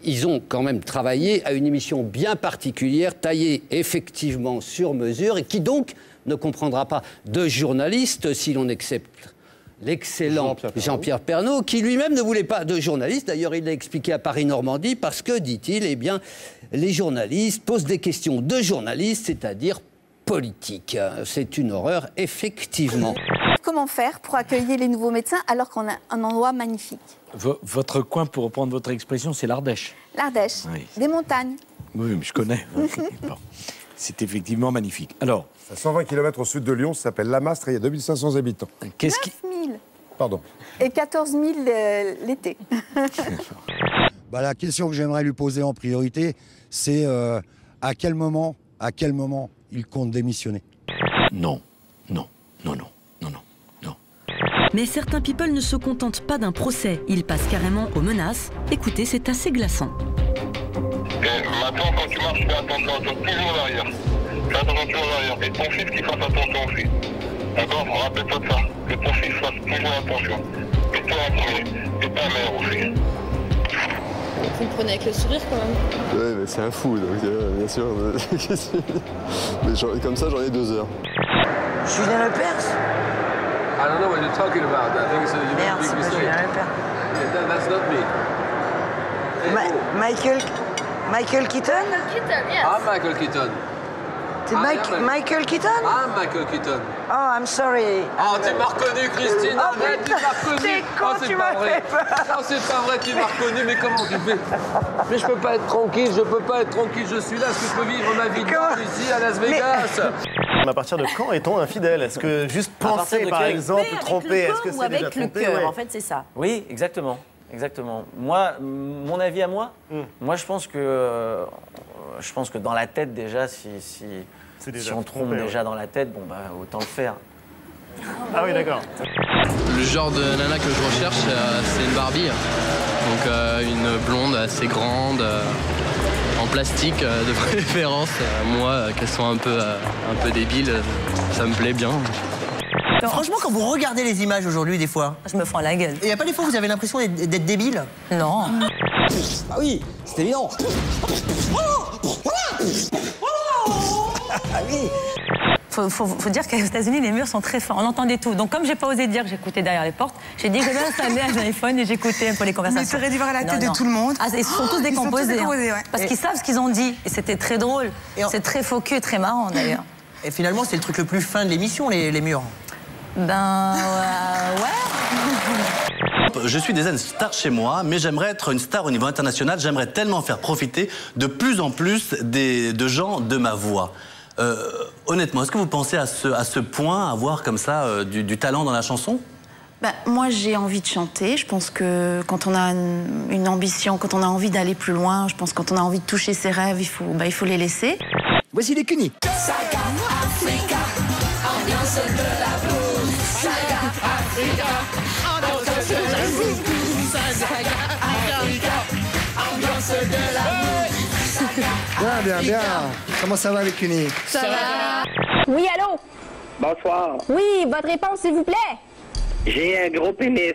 ils ont quand même travaillé à une émission bien particulière, taillée effectivement sur mesure, et qui donc ne comprendra pas de journaliste si l'on accepte l'excellent Jean-Pierre Pernaut, qui lui-même ne voulait pas de journaliste. D'ailleurs, il l'a expliqué à Paris-Normandie, parce que, dit-il, eh bien, les journalistes posent des questions de journalistes, c'est-à-dire politiques. C'est une horreur, effectivement. Comment faire pour accueillir les nouveaux médecins alors qu'on a un endroit magnifique? Votre coin, pour reprendre votre expression, c'est l'Ardèche. L'Ardèche, Oui. des montagnes. Oui, mais je connais. Bon. C'est effectivement magnifique. Alors, à 120 km au sud de Lyon, ça s'appelle Lamastre et il y a 2500 habitants. qu'est-ce qui... 9 000. Pardon. Et 14 000 l'été. Bah, la question que j'aimerais lui poser en priorité, c'est à quel moment il compte démissionner? Non, non, non, non, non, non, non. Mais certains people ne se contentent pas d'un procès. Ils passent carrément aux menaces. Écoutez, c'est assez glaçant. Et maintenant, quand tu marches, fais attention toujours en arrière. Fais attention toujours en arrière. Et ton fils qui fasse attention aussi. D'accord? Rappelle-toi de ça. Que ton fils fasse toujours attention. Et toi en premier. Et ta mère aussi. Vous me prenez avec le sourire quand même. Ouais, mais c'est un fou, donc bien sûr. Mais comme ça, j'en ai 2 heures. Julien Lepers? I don't know what you're talking about. I think it's a Merde, big c'est pas mistake. Julien Lepers. Yeah, that's not me. Michael Keaton? I'm Michael Keaton. C'est Michael Keaton? I'm Michael Keaton. Oh, I'm sorry. Oh, tu m'as reconnu, Christine. Oh, Arrête, tu m'as reconnu. t'es con, Oh, c'est tu pas m'as vrai. fait peur. Non, c'est pas vrai, tu m'as reconnu. Mais comment tu fais? Mais je peux pas être tranquille, je peux pas être tranquille. Je suis là, est-ce que je peux vivre ma vie de merde ici à Las Vegas? À partir de quand est-on infidèle? Est-ce que juste penser, par exemple, tromper, est-ce que c'est déjà trompé? En fait, c'est ça. Oui, exactement. Exactement. Moi, mon avis à moi, moi je pense que dans la tête déjà, si on trompe déjà dans la tête, bon bah autant le faire. Ah oui, d'accord. Le genre de nana que je recherche, c'est une Barbie. Donc une blonde assez grande, en plastique de préférence. Moi, qu'elles sont un peu débiles, ça me plaît bien. Franchement, quand vous regardez les images aujourd'hui, des fois, Je me fends la gueule. il n'y a pas des fois où vous avez l'impression d'être débile? Non. Ah oui, c'est évident. Ah oui. Faut dire qu'aux États-Unis, les murs sont très forts. On entendait tout. Donc, comme j'ai pas osé dire que j'écoutais derrière les portes, j'ai dit que j'avais installé un iPhone et j'écoutais un peu les conversations. Mais tu aurais dû voir la tête de tout le monde. Ah, ils sont tous décomposés. Ouais. Parce qu'ils savent ce qu'ils ont dit. Et c'était très drôle. C'est très faux cul et très marrant, d'ailleurs. Et finalement, c'est le truc le plus fin de l'émission, les murs. Ben, ouais. Je suis déjà une star chez moi, mais j'aimerais être une star au niveau international. J'aimerais tellement faire profiter de plus en plus de gens de ma voix. Honnêtement, est-ce que vous pensez à ce point avoir comme ça du talent dans la chanson? Moi, j'ai envie de chanter. Je pense que quand on a une ambition, quand on a envie d'aller plus loin, je pense que quand on a envie de toucher ses rêves, il faut les laisser. Voici les Cunis. Saga Africa, ambiance de la boue. Saga Africa, ambiance de la boue. Saga Africa, ambiance de la boue. Bien. Comment ça va, les Cunis? Ça va? Oui, allô? Bonsoir. Oui, votre réponse, s'il vous plaît? J'ai un gros pénis.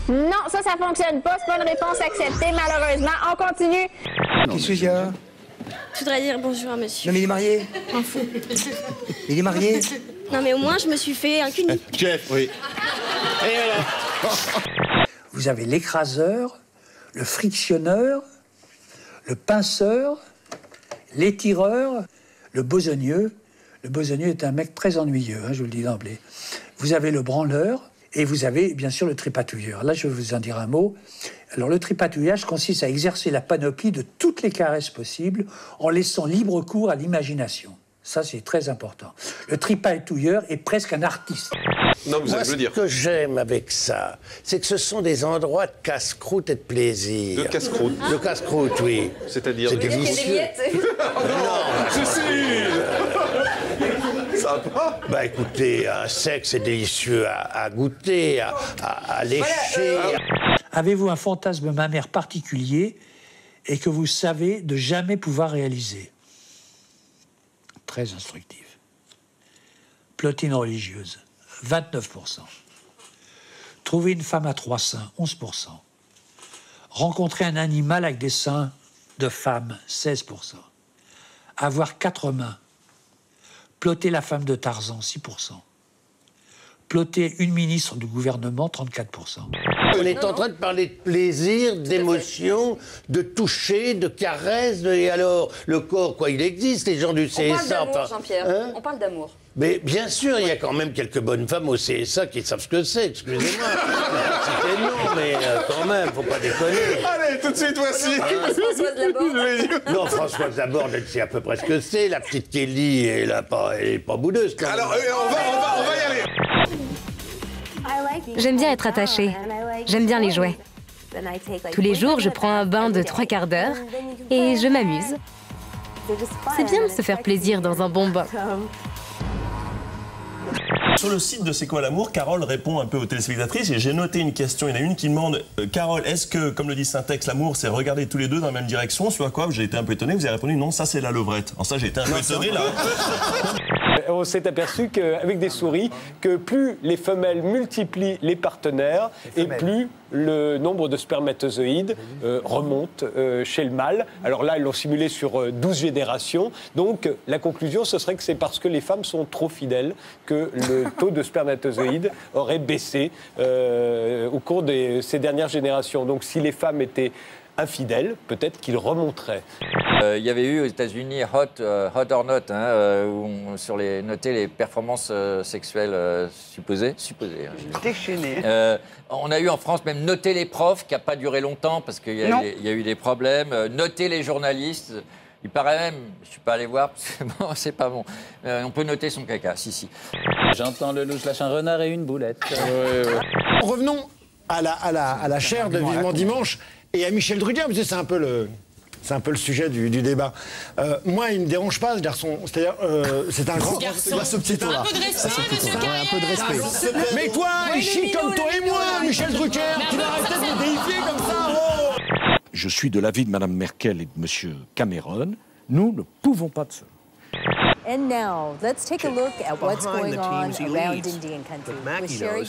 Non, ça fonctionne pas. C'est pas une réponse acceptée, malheureusement. On continue. Qu'est-ce qu'il y a? Je voudrais dire bonjour à monsieur. Non, mais il est marié. M'en fous. Il est marié. Non, mais au moins, je me suis fait un cuni. Jeff, oui. Et alors? Vous avez l'écraseur, le frictionneur, le pinceur, l'étireur, le besogneux. Le besogneux est un mec très ennuyeux, je vous le dis d'emblée. Vous avez le branleur et vous avez bien sûr le tripatouilleur. Là, je vais vous en dire un mot. Alors, le tripatouillage consiste à exercer la panoplie de toutes les caresses possibles en laissant libre cours à l'imagination. Ça, c'est très important. Le tripatouilleur est presque un artiste. Non, vous allez me le dire. Ce que j'aime avec ça, c'est que ce sont des endroits de casse-croûte et de plaisir. De casse-croûte? De casse-croûte, oui. C'est-à-dire? C'est délicieux. Non, sympa. Écoutez, un sexe est délicieux à goûter, à lécher. Avez-vous un fantasme mammaire particulier et que vous savez de jamais pouvoir réaliser? Très instructif. Plotine religieuse, 29%. Trouver une femme à 3 seins, 11%. Rencontrer un animal avec des seins de femme, 16%. Avoir 4 mains. Ploter la femme de Tarzan, 6%. Ploter une ministre du gouvernement, 34%. On est en train de parler de plaisir, d'émotion, de toucher, de caresses, et alors, le corps, quoi, il existe, les gens du CSA... On parle d'amour, Jean-Pierre, hein? On parle d'amour. Mais bien sûr, il y a quand même quelques bonnes femmes au CSA qui savent ce que c'est, excusez-moi. C'était non, mais quand même, faut pas déconner. Allez, tout de suite, voici. Françoise Laborde. Non, Françoise Laborde, elle sait à peu près ce que c'est. La petite Kelly, elle est pas boudeuse, quand même. Alors, on va y aller. J'aime bien être attachée. J'aime bien les jouets. Tous les jours, je prends un bain de 3 quarts d'heure et je m'amuse. C'est bien de se faire plaisir dans un bon bain. Sur le site de C'est quoi l'amour, Carole répond un peu aux téléspectatrices et j'ai noté une question. Il y en a une qui demande Carole, est-ce que, comme le dit Saint-Ex, l'amour c'est regarder tous les deux dans la même direction? Sur quoi j'ai été un peu étonné, vous avez répondu non, ça c'est la levrette. Alors ça j'ai été un peu étonné là. On s'est aperçu qu'avec des souris, que plus les femelles multiplient les partenaires et plus le nombre de spermatozoïdes remonte chez le mâle. Alors là, ils l'ont simulé sur 12 générations. Donc la conclusion, ce serait que c'est parce que les femmes sont trop fidèles que le taux de spermatozoïdes aurait baissé au cours de ces dernières générations. Donc si les femmes étaient infidèles, peut-être qu'il remonterait. Il y avait eu aux États-Unis Hot or Not, hein, où on notait les performances sexuelles supposées. Déchaîné. On a eu en France même Noter les profs, qui n'a pas duré longtemps parce qu'il y a eu des problèmes. Noter les journalistes. Il paraît même, je ne suis pas allé voir, bon, c'est pas bon. On peut noter son caca, si. J'entends le louche lâche un renard et une boulette. Revenons à la chair de Vivement Dimanche et à Michel Drucker, parce que c'est un peu le sujet du débat. Moi, il ne me dérange pas ce garçon. C'est-à-dire, c'est un grand garçon. C'est un peu de respect, un peu de respect. Mais toi, il chie comme toi et moi, Michel Drucker. Tu vas arrêter de me déifier comme ça, oh. Je suis de l'avis de Mme Merkel et de M. Cameron. Nous ne pouvons pas de ça. And now, let's take a look at what's going on around Indian country with Sherry.